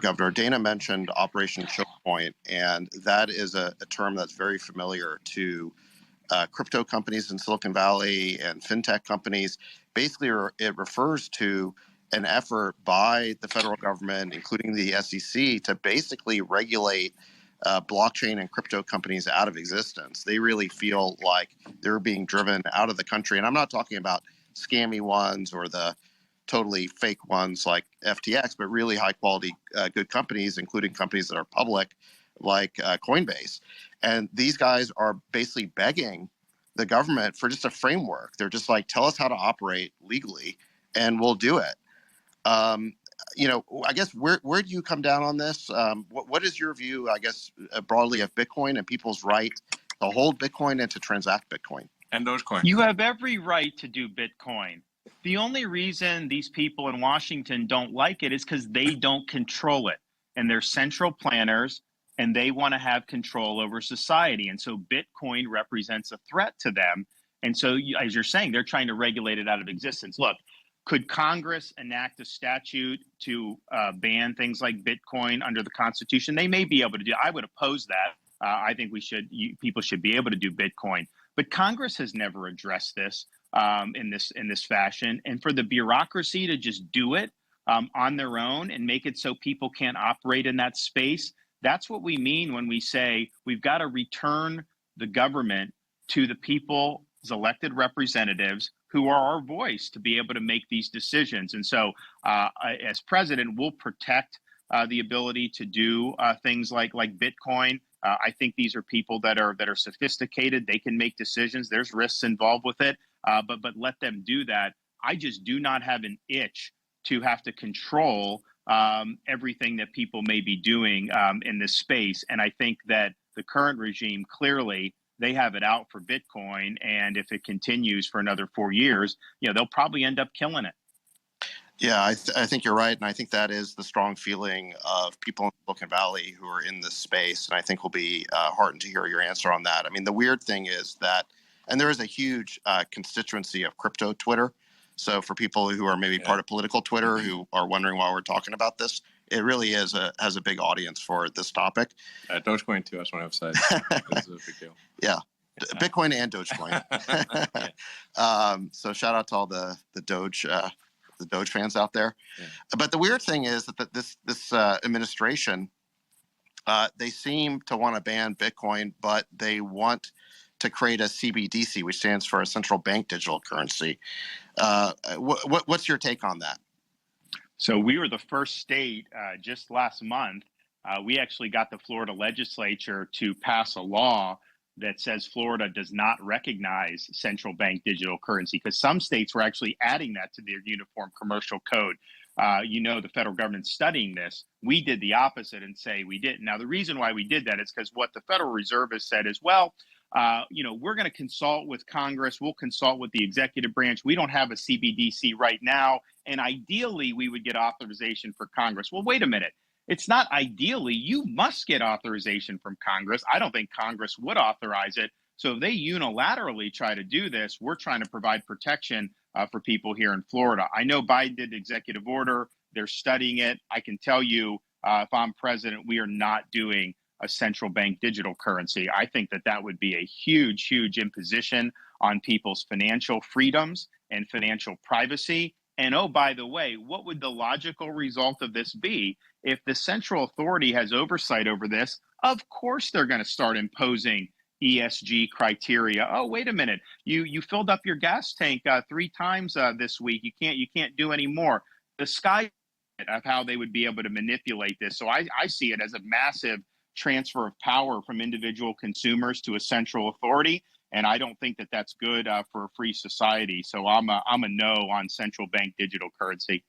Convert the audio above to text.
Governor Dana mentioned Operation Choke Point, and that is a term that's very familiar to crypto companies in Silicon Valley and fintech companies. Basically, it refers to an effort by the federal government, including the SEC, to basically regulate blockchain and crypto companies out of existence. They really feel like they're being driven out of the country. And I'm not talking about scammy ones or the totally fake ones like FTX, but really high quality, good companies, including companies that are public like Coinbase. And these guys are basically begging the government for just a framework. They're just like, tell us how to operate legally and we'll do it. I guess where do you come down on this? What is your view, I guess, broadly of Bitcoin and people's right to hold Bitcoin and to transact Bitcoin? And Dogecoin. You have every right to do Bitcoin. The only reason these people in Washington don't like it is because they don't control it. And they're central planners, and they want to have control over society. And so Bitcoin represents a threat to them. And so, as you're saying, they're trying to regulate it out of existence. Look, could Congress enact a statute to ban things like Bitcoin under the Constitution? They may be able to do. I would oppose that. I think people should be able to do Bitcoin. But Congress has never addressed this in this fashion. And for the bureaucracy to just do it on their own and make it so people can't operate in that space, that's what we mean when we say we've got to return the government to the people's elected representatives who are our voice to be able to make these decisions. And so as president, we'll protect the ability to do things like Bitcoin. I think these are people that are sophisticated. They can make decisions. There's risks involved with it, but let them do that. I just do not have an itch to have to control everything that people may be doing in this space. And I think that the current regime, clearly, they have it out for Bitcoin. And if it continues for another 4 years, they'll probably end up killing it. Yeah, I think you're right. And I think that is the strong feeling of people in Silicon Valley who are in this space. And I think we'll be heartened to hear your answer on that. I mean, the weird thing is that, and there is a huge constituency of crypto Twitter. So for people who are maybe part of political Twitter who are wondering why we're talking about this, it really has a big audience for this topic. Dogecoin too, I just want to emphasize. It's a big deal. Yeah. Bitcoin and Dogecoin. So shout out to all the Doge fans out there. Yeah. But the weird thing is that this administration, they seem to want to ban Bitcoin, but they want to create a CBDC, which stands for a central bank digital currency. What's your take on that? So we were the first state just last month. We actually got the Florida legislature to pass a law that says Florida does not recognize central bank digital currency, because some states were actually adding that to their uniform commercial code. The federal government's studying this. We did the opposite and say we didn't. Now, the reason why we did that is because what the Federal Reserve has said is, well, we're going to consult with Congress. We'll consult with the executive branch. We don't have a CBDC right now. And ideally, we would get authorization for Congress. Well, wait a minute. It's not ideally. You must get authorization from Congress. I don't think Congress would authorize it. So if they unilaterally try to do this, we're trying to provide protection for people here in Florida. I know Biden did executive order. They're studying it. I can tell you, if I'm president, we are not doing a central bank digital currency. I think that would be a huge, huge imposition on people's financial freedoms and financial privacy. And oh, by the way, what would the logical result of this be? If the central authority has oversight over this, of course they're going to start imposing ESG criteria. Oh, wait a minute. You filled up your gas tank 3 times this week. You can't do any more. The sky of how they would be able to manipulate this. So I see it as a massive transfer of power from individual consumers to a central authority. And I don't think that that's good for a free society. So I'm a no on central bank digital currency.